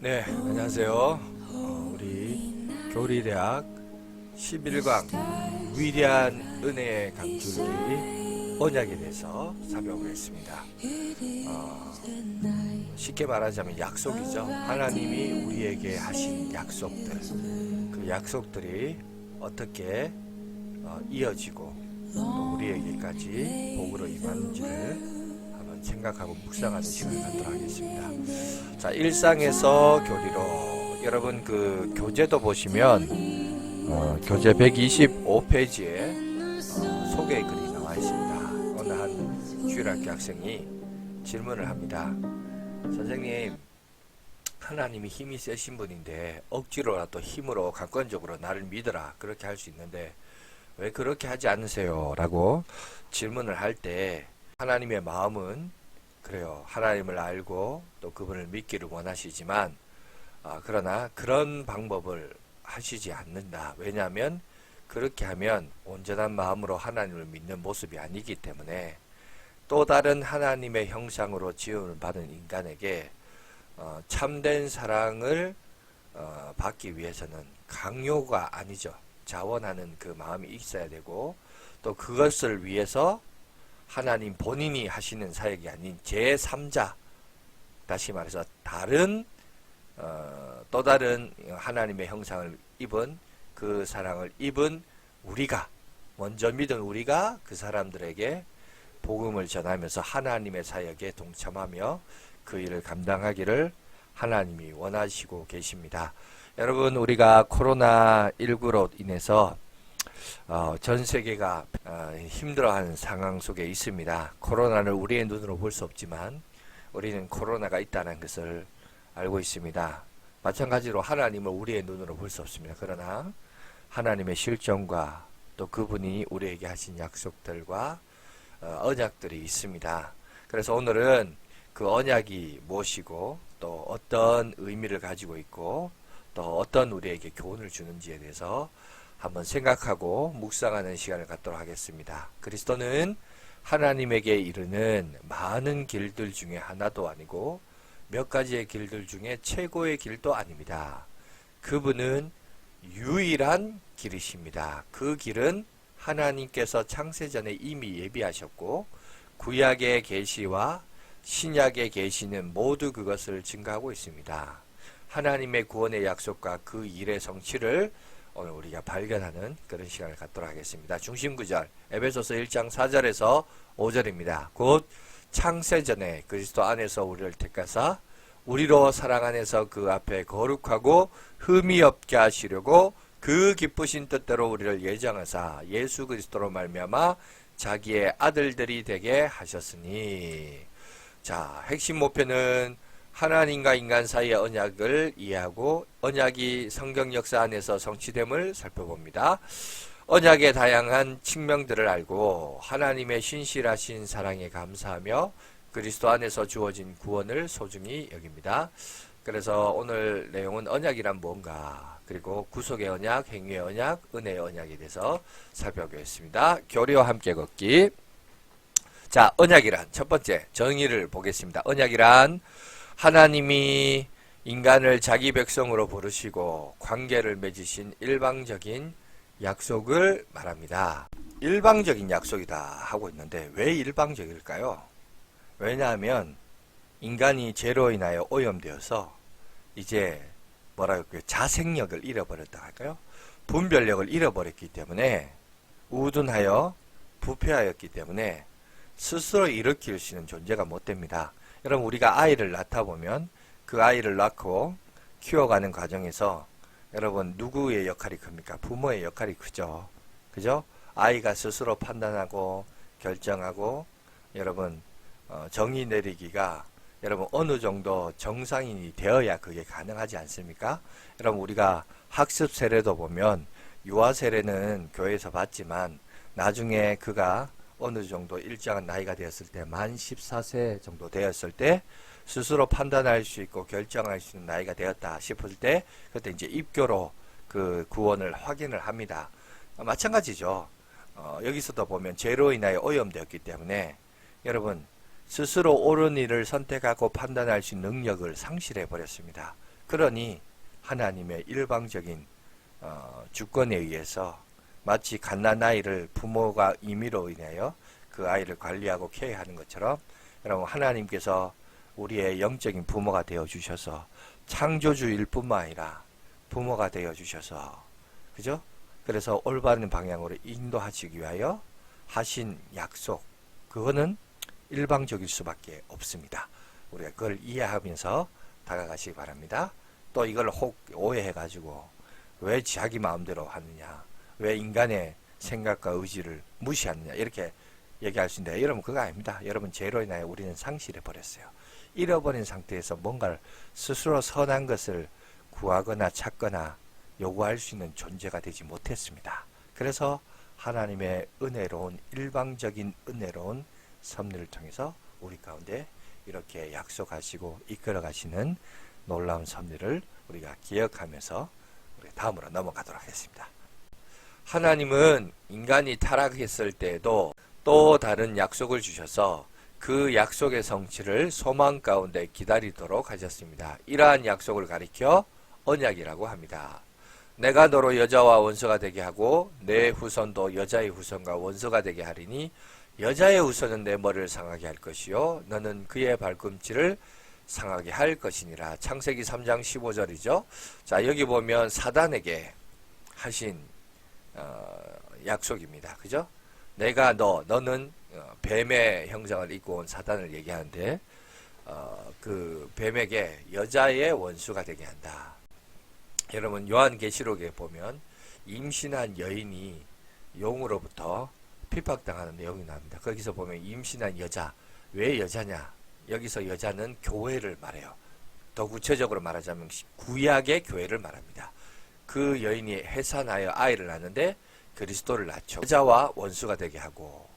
네, 안녕하세요. 우리 교리대학 11강 위대한 은혜의 강줄기 언약에 대해서 살펴보겠습니다. 쉽게 말하자면 약속이죠. 하나님이 우리에게 하신 약속들, 그 약속들이 어떻게 이어지고 또 우리에게까지 복으로 임하는지를 생각하고 묵상하는 시간을 갖도록 하겠습니다. 자, 일상에서 교리로 여러분 그 교재도 보시면 교재 125페이지에 소개 글이 나와 있습니다. 어느 한 주일학교 학생이 질문을 합니다. 선생님, 하나님이 힘이 세신 분인데 억지로라도 힘으로 강권적으로 나를 믿어라 그렇게 할 수 있는데 왜 그렇게 하지 않으세요? 라고 질문을 할 때 하나님의 마음은 그래요. 하나님을 알고 또 그분을 믿기를 원하시지만 그러나 그런 방법을 하시지 않는다. 왜냐하면 그렇게 하면 온전한 마음으로 하나님을 믿는 모습이 아니기 때문에 또 다른 하나님의 형상으로 지음을 받은 인간에게 참된 사랑을 받기 위해서는 강요가 아니죠. 자원하는 그 마음이 있어야 되고 또 그것을 위해서 하나님 본인이 하시는 사역이 아닌 제3자, 다시 말해서 다른 또 다른 하나님의 형상을 입은 그 사랑을 입은 우리가 먼저 믿은 우리가 그 사람들에게 복음을 전하면서 하나님의 사역에 동참하며 그 일을 감당하기를 하나님이 원하시고 계십니다. 여러분, 우리가 코로나19로 인해서 전 세계가 힘들어하는 상황 속에 있습니다. 코로나를 우리의 눈으로 볼 수 없지만 우리는 코로나가 있다는 것을 알고 있습니다. 마찬가지로 하나님을 우리의 눈으로 볼 수 없습니다. 그러나 하나님의 실정과 또 그분이 우리에게 하신 약속들과 언약들이 있습니다. 그래서 오늘은 그 언약이 무엇이고 또 어떤 의미를 가지고 있고 또 어떤 우리에게 교훈을 주는지에 대해서 한번 생각하고 묵상하는 시간을 갖도록 하겠습니다. 그리스도는 하나님에게 이르는 많은 길들 중에 하나도 아니고 몇 가지의 길들 중에 최고의 길도 아닙니다. 그분은 유일한 길이십니다. 그 길은 하나님께서 창세전에 이미 예비하셨고 구약의 계시와 신약의 계시는 모두 그것을 증거하고 있습니다. 하나님의 구원의 약속과 그 일의 성취를 오늘 우리가 발견하는 그런 시간을 갖도록 하겠습니다. 중심구절 에베소서 1장 4절에서 5절입니다. 곧 창세전에 그리스도 안에서 우리를 택하사 우리로 사랑 안에서 그 앞에 거룩하고 흠이 없게 하시려고 그 기쁘신 뜻대로 우리를 예정하사 예수 그리스도로 말미암아 자기의 아들들이 되게 하셨으니. 자, 핵심 목표는 하나님과 인간 사이의 언약을 이해하고 언약이 성경 역사 안에서 성취됨을 살펴봅니다. 언약의 다양한 측면들을 알고 하나님의 신실하신 사랑에 감사하며 그리스도 안에서 주어진 구원을 소중히 여깁니다. 그래서 오늘 내용은 언약이란 뭔가, 그리고 구속의 언약, 행위의 언약, 은혜의 언약에 대해서 살펴보겠습니다. 교리와 함께 걷기. 자, 언약이란 첫 번째 정의를 보겠습니다. 언약이란 하나님이 인간을 자기 백성으로 부르시고 관계를 맺으신 일방적인 약속을 말합니다. 일방적인 약속이다 하고 있는데 왜 일방적일까요? 왜냐하면 인간이 죄로 인하여 오염되어서 이제 자생력을 잃어버렸다 할까요? 분별력을 잃어버렸기 때문에 우둔하여 부패하였기 때문에 스스로 일으킬 수 있는 존재가 못 됩니다. 여러분, 우리가 아이를 낳다 보면 그 아이를 낳고 키워가는 과정에서 여러분 누구의 역할이 큽니까? 부모의 역할이 크죠. 그죠? 아이가 스스로 판단하고 결정하고 여러분 정의 내리기가 여러분 어느 정도 정상인이 되어야 그게 가능하지 않습니까? 여러분, 우리가 학습 세례도 보면 유아 세례는 교회에서 받지만 나중에 그가 어느 정도 일정한 나이가 되었을 때 만 14세 정도 되었을 때 스스로 판단할 수 있고 결정할 수 있는 나이가 되었다 싶을 때 그때 이제 입교로 그 구원을 확인을 합니다. 마찬가지죠. 여기서도 보면 죄로 인하여 오염되었기 때문에 여러분 스스로 옳은 일을 선택하고 판단할 수 있는 능력을 상실해 버렸습니다. 그러니 하나님의 일방적인 주권에 의해서 마치 갓난아이를 부모가 임의로 인하여 그 아이를 관리하고 케어하는 것처럼 여러분 하나님께서 우리의 영적인 부모가 되어 주셔서 창조주일 뿐만 아니라 부모가 되어 주셔서 그죠? 그래서 올바른 방향으로 인도하시기 위하여 하신 약속 그거는 일방적일 수밖에 없습니다. 우리가 그걸 이해하면서 다가가시기 바랍니다. 또 이걸 혹 오해해 가지고 왜 자기 마음대로 하느냐, 왜 인간의 생각과 의지를 무시하느냐 이렇게 얘기할 수 있는데 여러분 그거 아닙니다. 여러분 죄로 인하여 우리는 상실해 버렸어요. 잃어버린 상태에서 뭔가를 스스로 선한 것을 구하거나 찾거나 요구할 수 있는 존재가 되지 못했습니다. 그래서 하나님의 은혜로운 일방적인 은혜로운 섭리를 통해서 우리 가운데 이렇게 약속하시고 이끌어 가시는 놀라운 섭리를 우리가 기억하면서 우리 다음으로 넘어가도록 하겠습니다. 하나님은 인간이 타락했을 때에도 또 다른 약속을 주셔서 그 약속의 성취를 소망 가운데 기다리도록 하셨습니다. 이러한 약속을 가리켜 언약이라고 합니다. 내가 너로 여자와 원수가 되게 하고 내 후손도 여자의 후손과 원수가 되게 하리니 여자의 후손은 내 머리를 상하게 할 것이요 너는 그의 발꿈치를 상하게 할 것이니라. 창세기 3장 15절이죠. 자, 여기 보면 사단에게 하신 약속입니다. 그죠? 내가 너는 뱀의 형상을 입고 온 사단을 얘기하는데 그 뱀에게 여자의 원수가 되게 한다. 여러분 요한계시록에 보면 임신한 여인이 용으로부터 핍박당하는 내용이 나옵니다. 거기서 보면 임신한 여자, 왜 여자냐? 여기서 여자는 교회를 말해요. 더 구체적으로 말하자면 구약의 교회를 말합니다. 그 여인이 해산하여 아이를 낳는데 그리스도를 낳죠. 여자와 원수가 되게 하고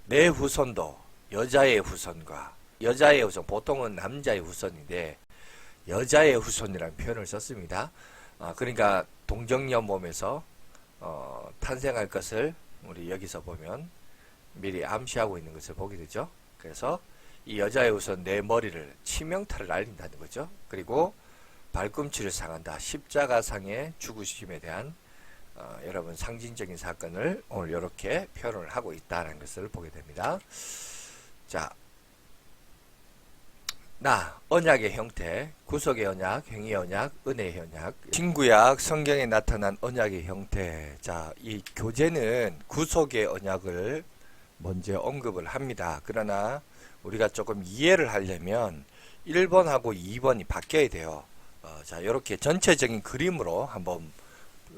내 후손도 여자의 후손과 여자의 후손, 보통은 남자의 후손인데 여자의 후손이라는 표현을 썼습니다. 그러니까 동정연몸에서 탄생할 것을 우리 여기서 보면 미리 암시하고 있는 것을 보게 되죠. 그래서 이 여자의 후손 내 머리를 치명타를 날린다는 거죠. 그리고 발꿈치를 상한다. 십자가상의 죽으심에 대한 여러분 상징적인 사건을 오늘 이렇게 표현을 하고 있다는 것을 보게 됩니다. 자, 언약의 형태, 구속의 언약, 행위의 언약, 은혜의 언약, 신구약 성경에 나타난 언약의 형태. 자, 이 교재는 구속의 언약을 먼저 언급을 합니다. 그러나 우리가 조금 이해를 하려면 1번하고 2번이 바뀌어야 돼요. 자, 이렇게 전체적인 그림으로 한번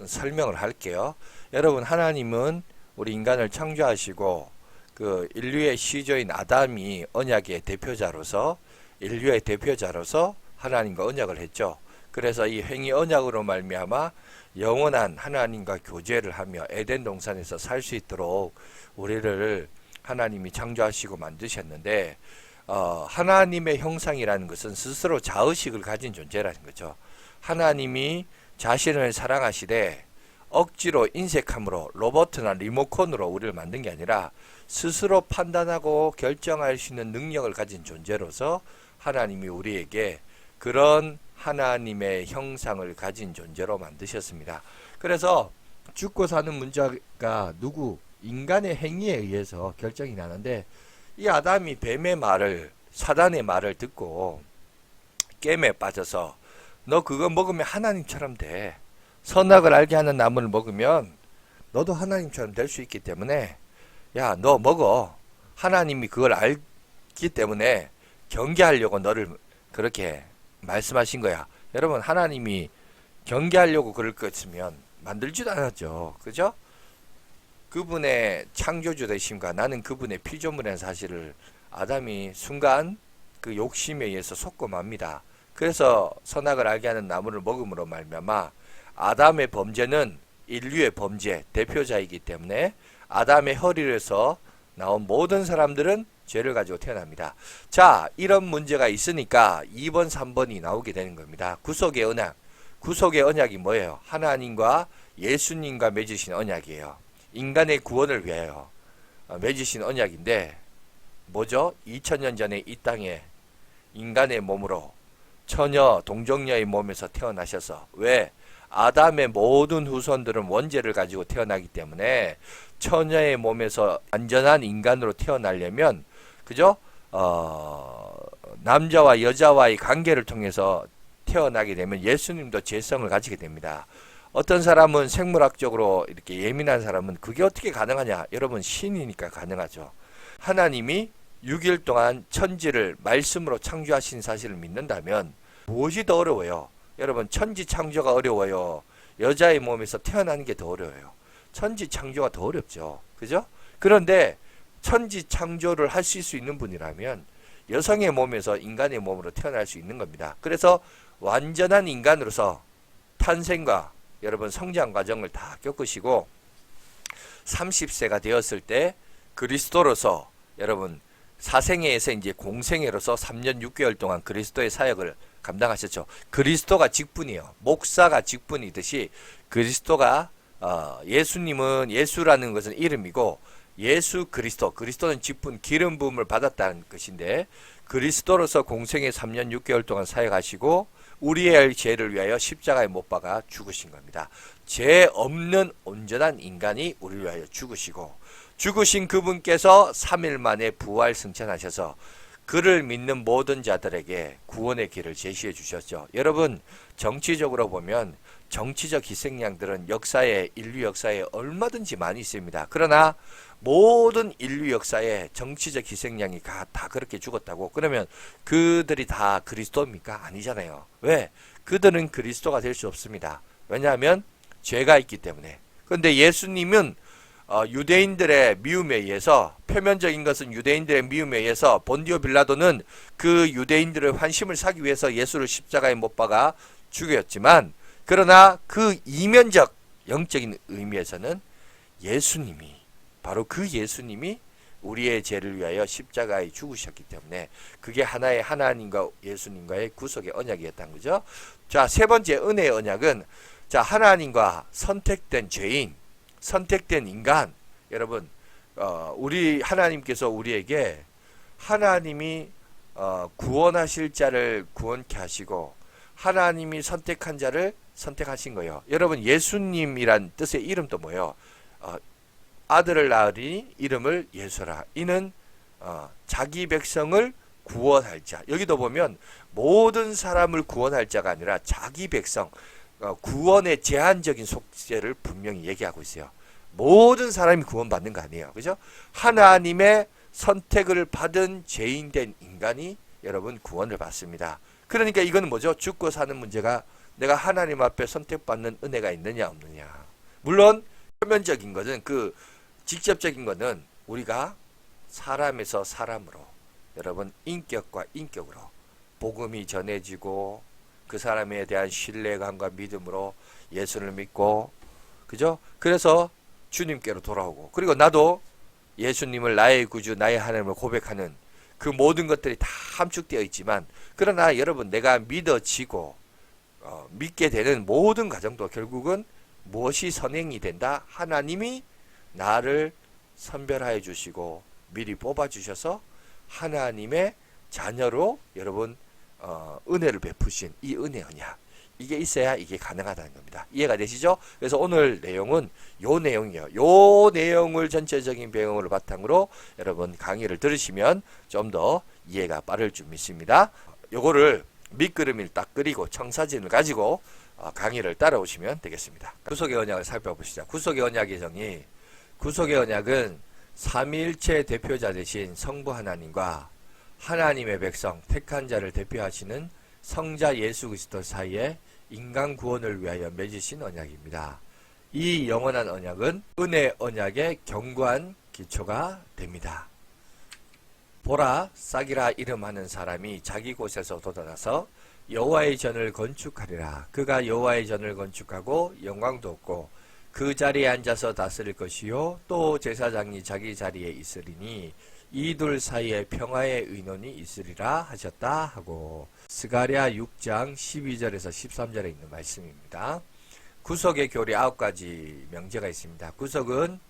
설명을 할게요. 여러분, 하나님은 우리 인간을 창조하시고 그 인류의 시조인 아담이 언약의 대표자로서 인류의 대표자로서 하나님과 언약을 했죠. 그래서 이 행위 언약으로 말미암아 영원한 하나님과 교제를 하며 에덴 동산에서 살 수 있도록 우리를 하나님이 창조하시고 만드셨는데 하나님의 형상이라는 것은 스스로 자의식을 가진 존재라는 거죠. 하나님이 자신을 사랑하시되 억지로 인색함으로 로봇이나 리모컨으로 우리를 만든 게 아니라 스스로 판단하고 결정할 수 있는 능력을 가진 존재로서 하나님이 우리에게 그런 하나님의 형상을 가진 존재로 만드셨습니다. 그래서 죽고 사는 문제가 인간의 행위에 의해서 결정이 나는데 이 아담이 뱀의 말을 사단의 말을 듣고 게임에 빠져서 너 그거 먹으면 하나님처럼 돼. 선악을 알게 하는 나무를 먹으면 너도 하나님처럼 될 수 있기 때문에 야, 너 먹어. 하나님이 그걸 알기 때문에 경계하려고 너를 그렇게 말씀하신 거야. 여러분, 하나님이 경계하려고 그럴 것 같으면 만들지도 않았죠. 그죠? 그분의 창조주 되심과 나는 그분의 피조물이라는 사실을 아담이 순간 그 욕심에 의해서 속고 맙니다. 그래서 선악을 알게 하는 나무를 먹음으로 말미암아 아담의 범죄는 인류의 범죄 대표자이기 때문에 아담의 허리에서 나온 모든 사람들은 죄를 가지고 태어납니다. 자, 이런 문제가 있으니까 2번, 3번이 나오게 되는 겁니다. 구속의 언약. 구속의 언약이 뭐예요? 하나님과 예수님과 맺으신 언약이에요. 인간의 구원을 위하여 맺으신 언약인데 뭐죠? 2000년 전에 이 땅에 인간의 몸으로 처녀 동정녀의 몸에서 태어나셔서, 왜? 아담의 모든 후손들은 원죄를 가지고 태어나기 때문에 처녀의 몸에서 완전한 인간으로 태어나려면, 그죠? 남자와 여자와의 관계를 통해서 태어나게 되면 예수님도 죄성을 가지게 됩니다. 어떤 사람은 생물학적으로 이렇게 예민한 사람은 그게 어떻게 가능하냐? 여러분, 신이니까 가능하죠. 하나님이 6일 동안 천지를 말씀으로 창조하신 사실을 믿는다면 무엇이 더 어려워요? 여러분, 천지 창조가 어려워요? 여자의 몸에서 태어나는 게 더 어려워요? 천지 창조가 더 어렵죠. 그죠? 그런데 천지 창조를 하실 수 있는 분이라면 여성의 몸에서 인간의 몸으로 태어날 수 있는 겁니다. 그래서 완전한 인간으로서 탄생과 여러분 성장 과정을 다 겪으시고 30세가 되었을 때 그리스도로서 여러분 사생애에서 이제 공생애로서 3년 6개월 동안 그리스도의 사역을 감당하셨죠. 그리스도가 직분이에요. 목사가 직분이듯이 그리스도가 예수님은, 예수라는 것은 이름이고 예수 그리스도, 그리스도는 직분, 기름 부음을 받았다는 것인데 그리스도로서 공생애 3년 6개월 동안 사역하시고 우리의 죄를 위하여 십자가에 못 박아 죽으신 겁니다. 죄 없는 온전한 인간이 우리를 위하여 죽으시고 죽으신 그분께서 3일 만에 부활 승천하셔서 그를 믿는 모든 자들에게 구원의 길을 제시해 주셨죠. 여러분, 정치적으로 보면 정치적 희생양들은 역사에, 인류 역사에 얼마든지 많이 있습니다. 그러나 모든 인류 역사에 정치적 희생양이 다 그렇게 죽었다고 그러면 그들이 다 그리스도입니까? 아니잖아요. 왜? 그들은 그리스도가 될 수 없습니다. 왜냐하면 죄가 있기 때문에. 그런데 예수님은 유대인들의 미움에 의해서, 표면적인 것은 유대인들의 미움에 의해서 본디오 빌라도는 그 유대인들의 환심을 사기 위해서 예수를 십자가에 못 박아 죽였지만, 그러나 그 이면적 영적인 의미에서는 예수님이, 바로 그 예수님이 우리의 죄를 위하여 십자가에 죽으셨기 때문에 그게 하나의 하나님과 예수님과의 구속의 언약이었다는 거죠. 자, 세 번째 은혜의 언약은, 자, 하나님과 선택된 죄인, 선택된 인간. 여러분, 우리 하나님께서 우리에게 하나님이 구원하실 자를 구원케 하시고 하나님이 선택한 자를 선택하신 거예요. 여러분, 예수님이란 뜻의 이름도 뭐예요? 아들을 낳으리니 이름을 예수라. 이는 자기 백성을 구원할 자. 여기도 보면 모든 사람을 구원할 자가 아니라 자기 백성, 구원의 제한적인 속죄를 분명히 얘기하고 있어요. 모든 사람이 구원받는 거 아니에요. 그죠? 하나님의 선택을 받은 죄인된 인간이 여러분 구원을 받습니다. 그러니까 이거는 뭐죠? 죽고 사는 문제가 내가 하나님 앞에 선택받는 은혜가 있느냐 없느냐. 물론 표면적인 것은, 그 직접적인 것은 우리가 사람에서 사람으로, 여러분 인격과 인격으로 복음이 전해지고 그 사람에 대한 신뢰감과 믿음으로 예수를 믿고, 그죠? 그래서 주님께로 돌아오고, 그리고 나도 예수님을 나의 구주, 나의 하나님을 고백하는 그 모든 것들이 다 함축되어 있지만, 그러나 여러분, 내가 믿어지고 믿게 되는 모든 과정도 결국은 무엇이 선행이 된다? 하나님이 나를 선별하여 주시고 미리 뽑아 주셔서 하나님의 자녀로 여러분 은혜를 베푸신 이 은혜 언약, 이게 있어야 이게 가능하다는 겁니다. 이해가 되시죠? 그래서 오늘 내용은 요 내용이에요. 요 내용을 전체적인 배경으로 바탕으로 여러분 강의를 들으시면 좀 더 이해가 빠를 줄 믿습니다. 요거를 밑그림을 딱 그리고 청사진을 가지고 강의를 따라오시면 되겠습니다. 구속의 언약을 살펴보시죠. 구속의 언약의 정의. 구속의 언약은 삼위일체 대표자 되신 성부 하나님과 하나님의 백성, 택한 자를 대표하시는 성자 예수 그리스도 사이에 인간 구원을 위하여 맺으신 언약입니다. 이 영원한 언약은 은혜 언약의 견고한 기초가 됩니다. 보라, 싹이라 이름하는 사람이 자기 곳에서 돋아나서 여호와의 전을 건축하리라. 그가 여호와의 전을 건축하고 영광도 없고 그 자리에 앉아서 다스릴 것이요, 또 제사장이 자기 자리에 있으리니 이 둘 사이에 평화의 의논이 있으리라 하셨다 하고, 스가랴 6장 12절에서 13절에 있는 말씀입니다. 구속의 교리 9가지 명제가 있습니다. 구속은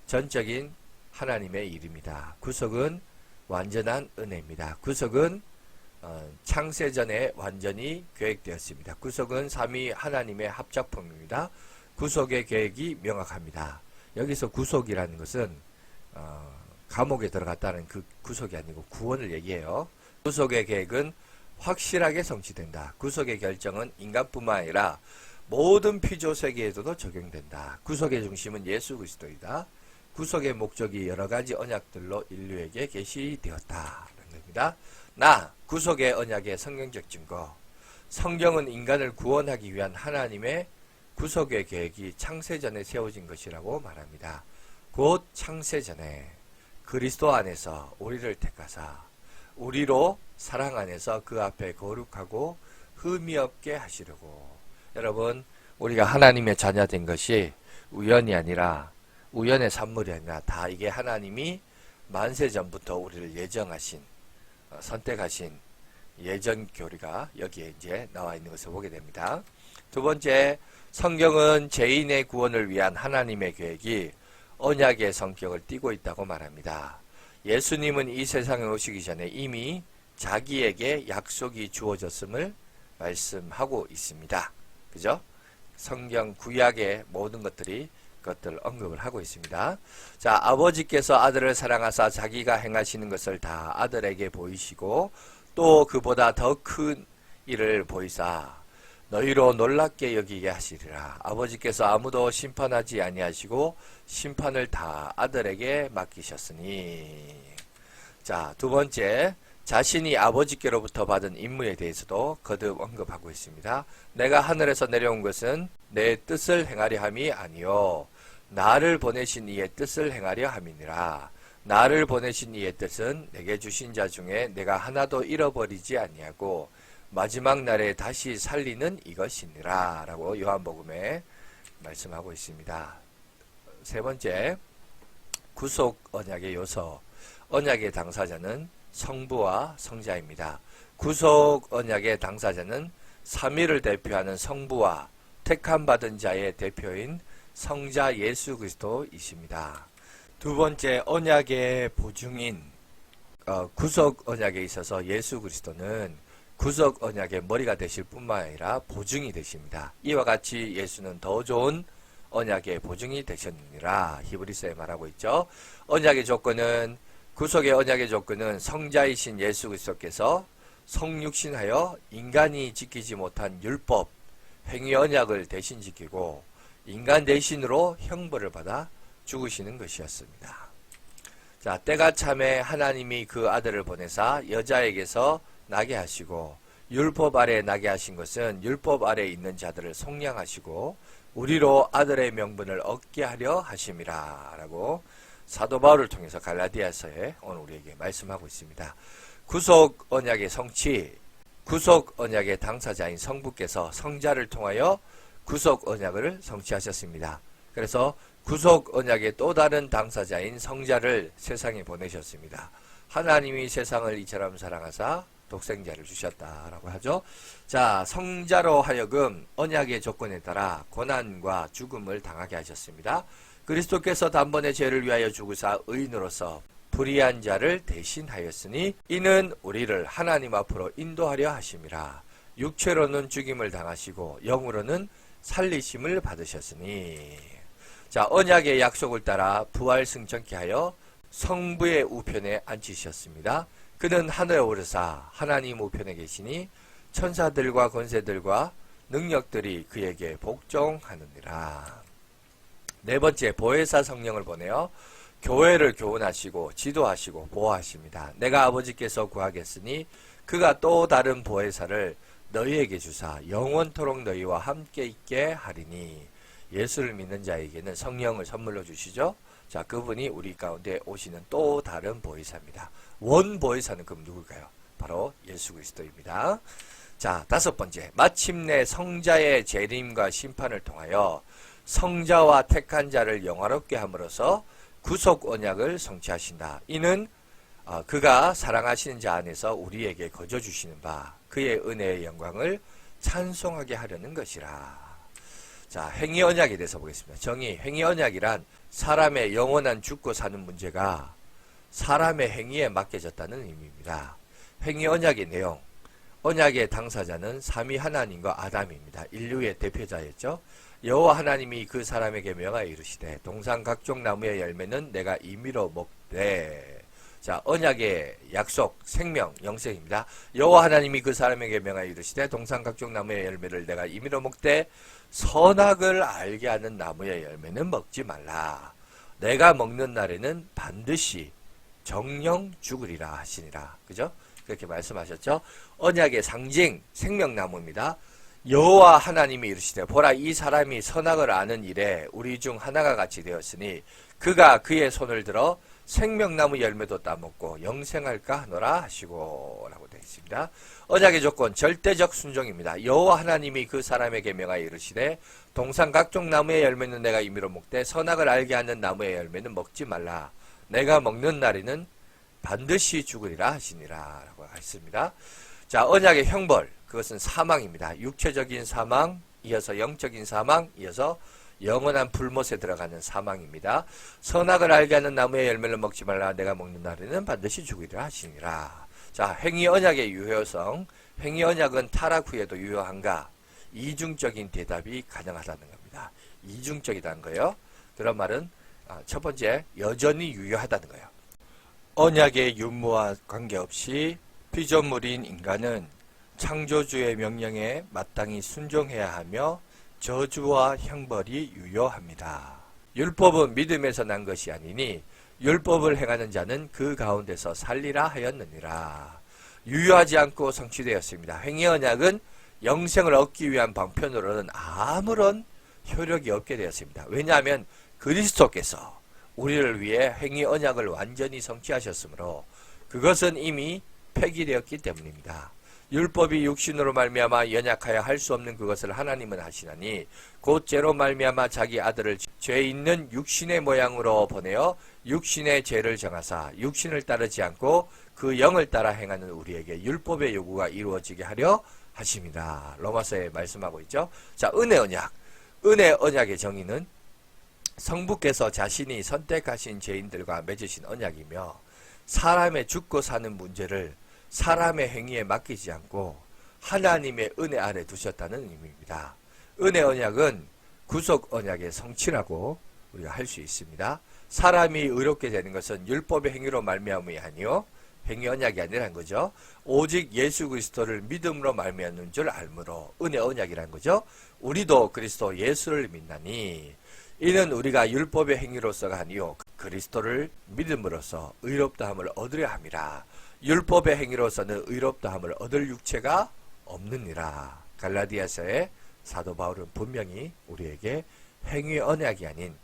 전적인 하나님의 일입니다. 구속은 완전한 은혜입니다. 구속은 창세전에 완전히 계획되었습니다. 구속은 삼위 하나님의 합작품입니다. 구속의 계획이 명확합니다. 여기서 구속이라는 것은 감옥에 들어갔다는 그 구속이 아니고 구원을 얘기해요. 구속의 계획은 확실하게 성취된다. 구속의 결정은 인간뿐만 아니라 모든 피조 세계에도 적용된다. 구속의 중심은 예수 그리스도이다. 구속의 목적이 여러 가지 언약들로 인류에게 계시되었다는 겁니다. 구속의 언약의 성경적 증거. 성경은 인간을 구원하기 위한 하나님의 구속의 계획이 창세전에 세워진 것이라고 말합니다. 곧 창세전에 그리스도 안에서 우리를 택하사 우리로 사랑 안에서 그 앞에 거룩하고 흠이 없게 하시려고. 여러분, 우리가 하나님의 자녀된 것이 우연이 아니라 우연의 산물이 아니라 다 이게 하나님이 만세 전부터 우리를 예정하신 선택하신 예전 교리가 여기에 이제 나와 있는 것을 보게 됩니다. 두 번째, 성경은 죄인의 구원을 위한 하나님의 계획이 언약의 성격을 띠고 있다고 말합니다. 예수님은 이 세상에 오시기 전에 이미 자기에게 약속이 주어졌음을 말씀하고 있습니다. 그죠? 성경 구약의 모든 것들이 그것들을 언급을 하고 있습니다. 자, 아버지께서 아들을 사랑하사 자기가 행하시는 것을 다 아들에게 보이시고 또 그보다 더 큰 일을 보이사 너희로 놀랍게 여기게 하시리라. 아버지께서 아무도 심판하지 아니하시고 심판을 다 아들에게 맡기셨으니. 자, 두 번째, 자신이 아버지께로부터 받은 임무에 대해서도 거듭 언급하고 있습니다. 내가 하늘에서 내려온 것은 내 뜻을 행하려 함이 아니요 나를 보내신 이의 뜻을 행하려 함이니라. 나를 보내신 이의 뜻은 내게 주신 자 중에 내가 하나도 잃어버리지 아니하고 마지막 날에 다시 살리는 이것이니라 라고 요한복음에 말씀하고 있습니다. 세 번째, 구속 언약의 요소. 언약의 당사자는 성부와 성자입니다. 구속 언약의 당사자는 삼위를 대표하는 성부와 택함받은 자의 대표인 성자 예수 그리스도이십니다. 두 번째, 언약의 보증인 구속 언약에 있어서 예수 그리스도는 구속 언약의 머리가 되실 뿐만 아니라 보증이 되십니다. 이와 같이 예수는 더 좋은 언약의 보증이 되셨느니라 히브리서에 말하고 있죠. 언약의 조건은 구속의 언약의 조건은 성자이신 예수 그리스도께서 성육신하여 인간이 지키지 못한 율법, 행위 언약을 대신 지키고 인간 대신으로 형벌을 받아 죽으시는 것이었습니다. 자, 때가 참에 하나님이 그 아들을 보내사 여자에게서 나게 하시고 율법 아래 나게 하신 것은 율법 아래 있는 자들을 속량하시고 우리로 아들의 명분을 얻게 하려 하심이라 라고 사도 바울을 통해서 갈라디아서에 오늘 우리에게 말씀하고 있습니다. 구속 언약의 성취, 구속 언약의 당사자인 성부께서 성자를 통하여 구속 언약을 성취하셨습니다. 그래서 구속 언약의 또 다른 당사자인 성자를 세상에 보내셨습니다. 하나님이 세상을 이처럼 사랑하사 독생자를 주셨다라고 하죠. 자, 성자로 하여금 언약의 조건에 따라 고난과 죽음을 당하게 하셨습니다. 그리스도께서 단번에 죄를 위하여 죽으사 의인으로서 불의한 자를 대신하였으니 이는 우리를 하나님 앞으로 인도하려 하심이라. 육체로는 죽임을 당하시고 영으로는 살리심을 받으셨으니. 자, 언약의 약속을 따라 부활 승천케 하여 성부의 우편에 앉히셨습니다. 그는 하늘에 오르사 하나님 우편에 계시니 천사들과 권세들과 능력들이 그에게 복종하느니라. 네 번째, 보혜사 성령을 보내어 교회를 교훈하시고 지도하시고 보호하십니다. 내가 아버지께서 구하겠으니 그가 또 다른 보혜사를 너희에게 주사 영원토록 너희와 함께 있게 하리니. 예수를 믿는 자에게는 성령을 선물로 주시죠. 자, 그분이 우리 가운데 오시는 또 다른 보혜사입니다. 원 보혜사는 그럼 누굴까요? 바로 예수 그리스도입니다. 자, 다섯 번째, 마침내 성자의 재림과 심판을 통하여 성자와 택한 자를 영화롭게 함으로써 구속 언약을 성취하신다. 이는 그가 사랑하시는 자 안에서 우리에게 거저 주시는 바 그의 은혜의 영광을 찬송하게 하려는 것이라. 자, 행위 언약에 대해서 보겠습니다. 정의, 행위 언약이란 사람의 영원한 죽고 사는 문제가 사람의 행위에 맡겨졌다는 의미입니다. 행위 언약의 내용, 언약의 당사자는 삼위 하나님과 아담입니다. 인류의 대표자였죠. 여호와 하나님이 그 사람에게 명하여 이르시되 동산 각종 나무의 열매는 내가 임의로 먹되. 자, 언약의 약속, 생명, 영생입니다. 여호와 하나님이 그 사람에게 명하여 이르시되 동산 각종 나무의 열매를 내가 임의로 먹되 선악을 알게 하는 나무의 열매는 먹지 말라. 내가 먹는 날에는 반드시 정령 죽으리라 하시니라. 그죠? 그렇게 말씀하셨죠. 언약의 상징, 생명나무입니다. 여호와 하나님이 이르시되 보라, 이 사람이 선악을 아는 일에 우리 중 하나가 같이 되었으니 그가 그의 손을 들어 생명나무 열매도 따먹고 영생할까 하노라 하시고 라고 되어 있습니다. 언약의 조건, 절대적 순종입니다. 여호와 하나님이 그 사람에게 명하여 이르시되 동산 각종 나무의 열매는 내가 임의로 먹되 선악을 알게 하는 나무의 열매는 먹지 말라. 내가 먹는 날에는 반드시 죽으리라 하시니라 라고 했습니다. 자, 언약의 형벌, 그것은 사망입니다. 육체적인 사망, 이어서 영적인 사망, 이어서 영원한 불못에 들어가는 사망입니다. 선악을 알게 하는 나무의 열매를 먹지 말라. 내가 먹는 날에는 반드시 죽으리라 하시니라. 자, 행위 언약의 유효성. 행위 언약은 타락 후에도 유효한가? 이중적인 대답이 가능하다는 겁니다. 이중적이라는 거예요. 그런 말은 첫 번째, 여전히 유효하다는 거예요. 언약의 윤무와 관계없이 피조물인 인간은 창조주의 명령에 마땅히 순종해야 하며 저주와 형벌이 유효합니다. 율법은 믿음에서 난 것이 아니니 율법을 행하는 자는 그 가운데서 살리라 하였느니라. 유효하지 않고 성취되었습니다. 행위 언약은 영생을 얻기 위한 방편으로는 아무런 효력이 없게 되었습니다. 왜냐하면 그리스도께서 우리를 위해 행위 언약을 완전히 성취하셨으므로 그것은 이미 폐기되었기 때문입니다. 율법이 육신으로 말미암아 연약하여 할 수 없는 그것을 하나님은 하시나니 곧 죄로 말미암아 자기 아들을 죄 있는 육신의 모양으로 보내어 육신의 죄를 정하사 육신을 따르지 않고 그 영을 따라 행하는 우리에게 율법의 요구가 이루어지게 하려 하십니다. 로마서에 말씀하고 있죠. 자, 은혜 언약. 은혜 언약의 정의는 성부께서 자신이 선택하신 죄인들과 맺으신 언약이며 사람의 죽고 사는 문제를 사람의 행위에 맡기지 않고 하나님의 은혜 아래 두셨다는 의미입니다. 은혜 언약은 구속 언약의 성취라고 우리가 할 수 있습니다. 사람이 의롭게 되는 것은 율법의 행위로 말미암음이 아니요 행위 언약이 아니라는 거죠. 오직 예수 그리스도를 믿음으로 말미암는 줄 알므로 은혜 언약이라는 거죠. 우리도 그리스도 예수를 믿나니 이는 우리가 율법의 행위로서가 아니요 그리스도를 믿음으로써 의롭다함을 얻으려 함이라. 율법의 행위로서는 의롭다함을 얻을 육체가 없느니라. 갈라디아서의 사도 바울은 분명히 우리에게 행위 언약이 아닌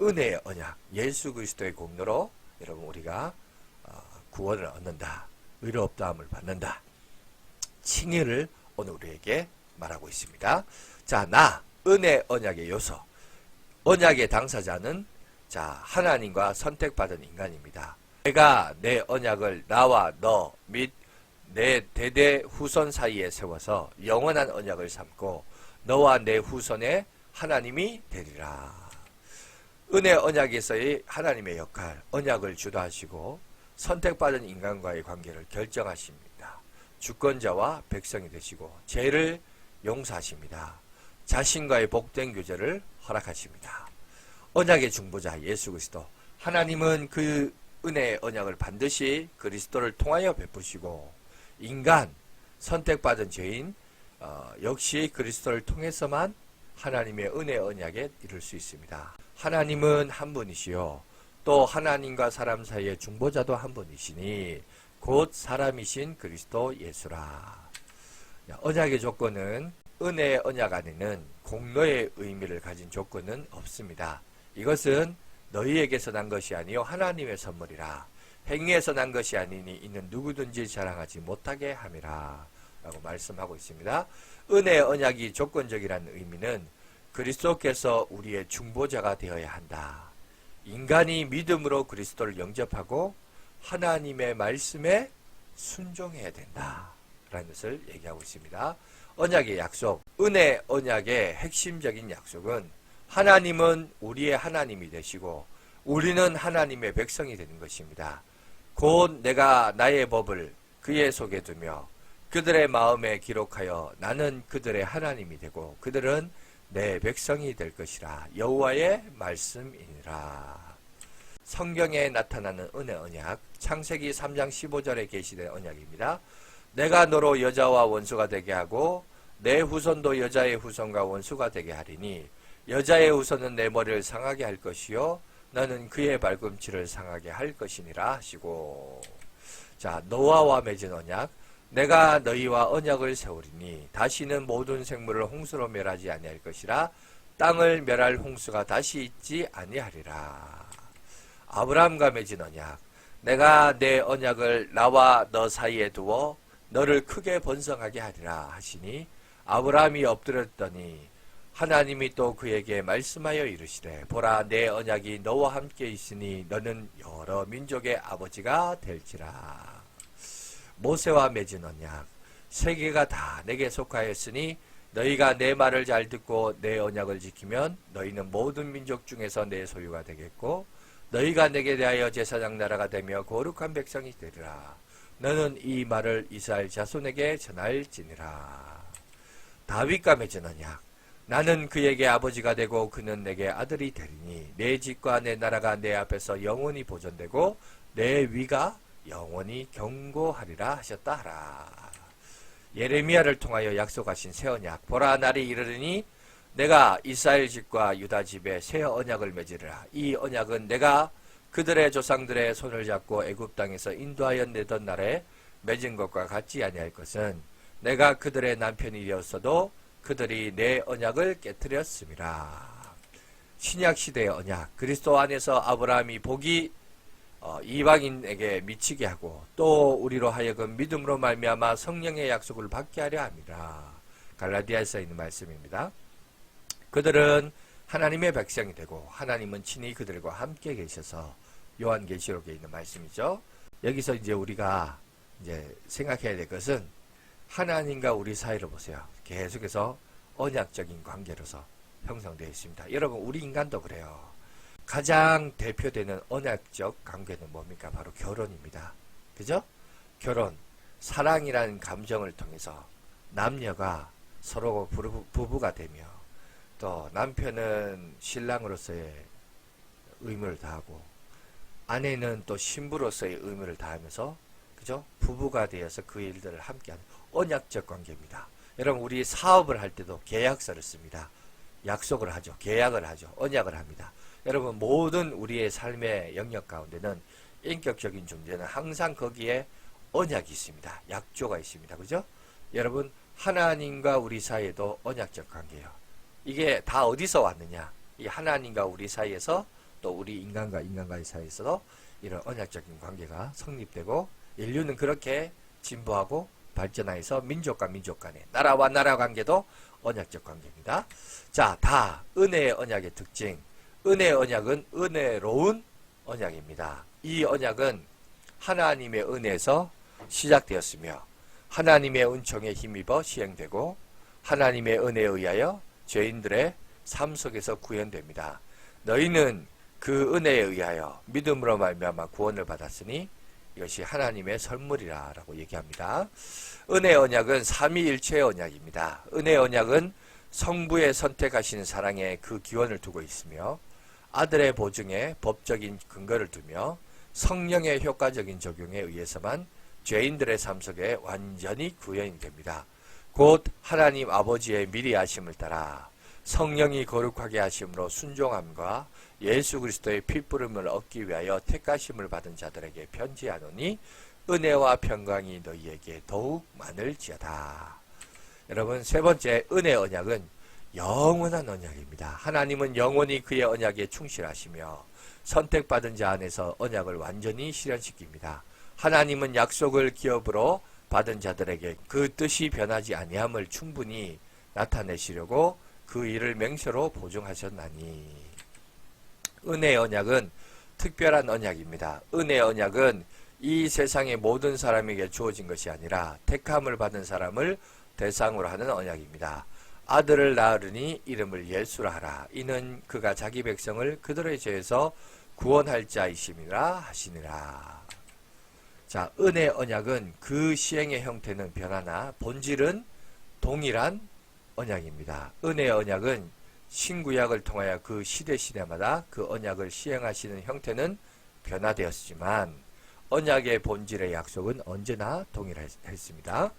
은혜의 언약, 예수 그리스도의 공로로 여러분 우리가 구원을 얻는다. 의롭다함을 받는다. 칭의를 오늘 우리에게 말하고 있습니다. 자, 은혜 언약의 요소. 언약의 당사자는 하나님과 선택받은 인간입니다. 내가 내 언약을 나와 너 및 내 대대 후손 사이에 세워서 영원한 언약을 삼고 너와 내 후손의 하나님이 되리라. 은혜 언약에서의 하나님의 역할, 언약을 주도하시고 선택받은 인간과의 관계를 결정하십니다. 주권자와 백성이 되시고 죄를 용서하십니다. 자신과의 복된 교제를 허락하십니다. 언약의 중보자 예수 그리스도. 하나님은 그 은혜의 언약을 반드시 그리스도를 통하여 베푸시고 인간, 선택받은 죄인 역시 그리스도를 통해서만 하나님의 은혜의 언약에 이룰 수 있습니다. 하나님은 한 분이시요 또 하나님과 사람 사이의 중보자도 한 분이시니 곧 사람이신 그리스도 예수라. 언약의 조건은 은혜의 언약 안에는 공로의 의미를 가진 조건은 없습니다. 이것은 너희에게서 난 것이 아니요 하나님의 선물이라. 행위에서 난 것이 아니니 이는 누구든지 자랑하지 못하게 함이라 라고 말씀하고 있습니다. 은혜의 언약이 조건적이라는 의미는 그리스도께서 우리의 중보자가 되어야 한다. 인간이 믿음으로 그리스도를 영접하고 하나님의 말씀에 순종해야 된다 라는 것을 얘기하고 있습니다. 언약의 약속, 은혜 언약의 핵심적인 약속은 하나님은 우리의 하나님이 되시고 우리는 하나님의 백성이 되는 것입니다. 곧 내가 나의 법을 그의 속에 두며 그들의 마음에 기록하여 나는 그들의 하나님이 되고 그들은 내 백성이 될 것이라. 여호와의 말씀이니라. 성경에 나타나는 은혜 언약, 창세기 3장 15절에 계시된 언약입니다. 내가 너로 여자와 원수가 되게 하고 내 후손도 여자의 후손과 원수가 되게 하리니 여자의 후손은 내 머리를 상하게 할 것이요 너는 그의 발꿈치를 상하게 할 것이니라 하시고, 자, 노아와 맺은 언약, 내가 너희와 언약을 세우리니 다시는 모든 생물을 홍수로 멸하지 아니할 것이라. 땅을 멸할 홍수가 다시 있지 아니하리라. 아브라함과 맺은 언약, 내가 내 언약을 나와 너 사이에 두어 너를 크게 번성하게 하리라 하시니 아브라함이 엎드렸더니 하나님이 또 그에게 말씀하여 이르시되 보라 내 언약이 너와 함께 있으니 너는 여러 민족의 아버지가 될지라. 모세와 맺은 언약, 세계가 다 내게 속하였으니 너희가 내 말을 잘 듣고 내 언약을 지키면 너희는 모든 민족 중에서 내 소유가 되겠고 너희가 내게 대하여 제사장 나라가 되며 거룩한 백성이 되리라. 너는 이 말을 이스라엘 자손에게 전할지니라. 다윗과 맺은 언약, 나는 그에게 아버지가 되고 그는 내게 아들이 되리니 내 집과 내 나라가 내 앞에서 영원히 보존되고 내 위가 영원히 경고하리라 하셨다 하라. 예레미야를 통하여 약속하신 새 언약, 보라 날이 이르르니 내가 이스라엘 집과 유다 집에 새 언약을 맺으리라. 이 언약은 내가 그들의 조상들의 손을 잡고 애굽 땅에서 인도하여 내던 날에 맺은 것과 같지 아니할 것은 내가 그들의 남편이 되었어도 그들이 내 언약을 깨뜨렸음이라. 신약 시대의 언약, 그리스도 안에서 아브라함이 복이 이방인에게 미치게 하고 또 우리로 하여금 믿음으로 말미암아 성령의 약속을 받게 하려 함이라. 갈라디아서에 있는 말씀입니다. 그들은 하나님의 백성이 되고 하나님은 친히 그들과 함께 계셔서, 요한계시록에 있는 말씀이죠. 여기서 이제 우리가 이제 생각해야 될 것은 하나님과 우리 사이를 보세요. 계속해서 언약적인 관계로서 형성되어 있습니다. 여러분, 우리 인간도 그래요. 가장 대표되는 언약적 관계는 뭡니까? 바로 결혼입니다. 그죠? 결혼, 사랑이라는 감정을 통해서 남녀가 서로 부부가 되며 또 남편은 신랑으로서의 의무를 다하고 아내는 또 신부로서의 의무를 다하면서, 그죠? 부부가 되어서 그 일들을 함께하는 언약적 관계입니다. 여러분, 우리 사업을 할 때도 계약서를 씁니다. 약속을 하죠. 계약을 하죠. 언약을 합니다. 여러분, 모든 우리의 삶의 영역 가운데는 인격적인 존재는 항상 거기에 언약이 있습니다. 약조가 있습니다. 그죠? 여러분, 하나님과 우리 사이에도 언약적 관계예요. 이게 다 어디서 왔느냐? 이 하나님과 우리 사이에서, 또 우리 인간과 인간과의 사이에서도 이런 언약적인 관계가 성립되고 인류는 그렇게 진보하고 발전하여서 민족과 민족 간의, 나라와 나라 관계도 언약적 관계입니다. 자, 다 은혜의 언약의 특징. 은혜의 언약은 은혜로운 언약입니다. 이 언약은 하나님의 은혜에서 시작되었으며 하나님의 은총에 힘입어 시행되고 하나님의 은혜에 의하여 죄인들의 삶 속에서 구현됩니다. 너희는 그 은혜에 의하여 믿음으로 말미암아 구원을 받았으니 이것이 하나님의 선물이라 라고 얘기합니다. 은혜의 언약은 삼위일체의 언약입니다. 은혜의 언약은 성부의 선택하신 사랑에 그 기원을 두고 있으며 아들의 보증에 법적인 근거를 두며 성령의 효과적인 적용에 의해서만 죄인들의 삶 속에 완전히 구현이 됩니다. 곧 하나님 아버지의 미리 하심을 따라 성령이 거룩하게 하심으로 순종함과 예수 그리스도의 피부름을 얻기 위하여 택하심을 받은 자들에게 편지하노니 은혜와 평강이 너희에게 더욱 많을지어다. 여러분, 세 번째 은혜의 언약은 영원한 언약입니다. 하나님은 영원히 그의 언약에 충실하시며 선택받은 자 안에서 언약을 완전히 실현시킵니다. 하나님은 약속을 기업으로 받은 자들에게 그 뜻이 변하지 아니함을 충분히 나타내시려고 그 일을 맹세로 보증하셨나니. 은혜의 언약은 특별한 언약입니다. 은혜의 언약은 이 세상의 모든 사람에게 주어진 것이 아니라 택함을 받은 사람을 대상으로 하는 언약입니다. 아들을 낳으리니 이름을 예수라 하라. 이는 그가 자기 백성을 그들의 죄에서 구원할 자이심이라 하시니라. 자, 은혜 언약은 그 시행의 형태는 변하나 본질은 동일한 언약입니다. 은혜 언약은 신구약을 통하여 그 시대마다 그 언약을 시행하시는 형태는 변화되었지만 언약의 본질의 약속은 언제나 동일했습니다.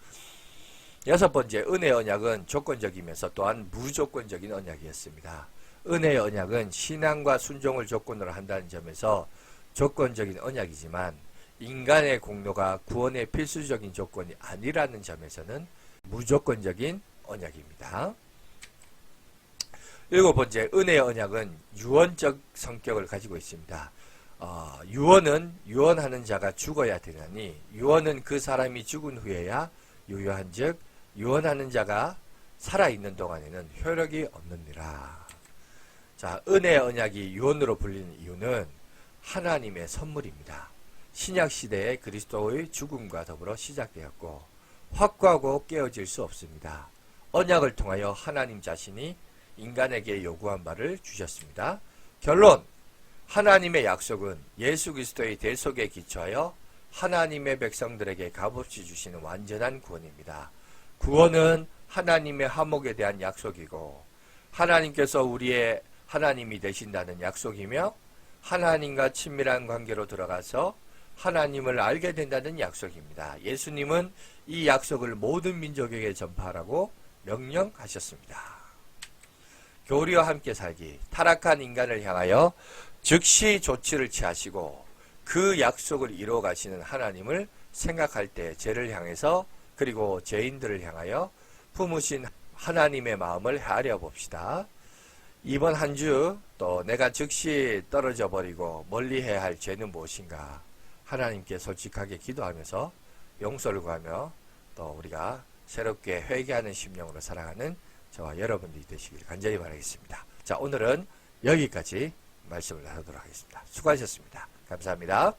여섯 번째, 은혜 언약은 조건적이면서 또한 무조건적인 언약이었습니다. 은혜의 언약은 신앙과 순종을 조건으로 한다는 점에서 조건적인 언약이지만 인간의 공로가 구원의 필수적인 조건이 아니라는 점에서는 무조건적인 언약입니다. 일곱 번째, 은혜의 언약은 유언적 성격을 가지고 있습니다. 유언은 유언하는 자가 죽어야 되나니 유언은 그 사람이 죽은 후에야 유효한 즉 유언하는 자가 살아있는 동안에는 효력이 없느니라. 자, 은혜의 언약이 유언으로 불리는 이유는 하나님의 선물입니다. 신약시대에 그리스도의 죽음과 더불어 시작되었고 확고하고 깨어질 수 없습니다. 언약을 통하여 하나님 자신이 인간에게 요구한 바를 주셨습니다. 결론, 하나님의 약속은 예수 그리스도의 대속에 기초하여 하나님의 백성들에게 값없이 주시는 완전한 구원입니다. 구원은 하나님의 화목에 대한 약속이고 하나님께서 우리의 하나님이 되신다는 약속이며 하나님과 친밀한 관계로 들어가서 하나님을 알게 된다는 약속입니다. 예수님은 이 약속을 모든 민족에게 전파하라고 명령하셨습니다. 교리와 함께 살기, 타락한 인간을 향하여 즉시 조치를 취하시고 그 약속을 이루어 가시는 하나님을 생각할 때 죄를 향해서 그리고 죄인들을 향하여 품으신 하나님의 마음을 헤아려 봅시다. 이번 한 주 또 내가 즉시 떨어져 버리고 멀리해야 할 죄는 무엇인가 하나님께 솔직하게 기도하면서 용서를 구하며 또 우리가 새롭게 회개하는 심령으로 살아가는 저와 여러분들이 되시길 간절히 바라겠습니다. 자, 오늘은 여기까지 말씀을 나누도록 하겠습니다. 수고하셨습니다. 감사합니다.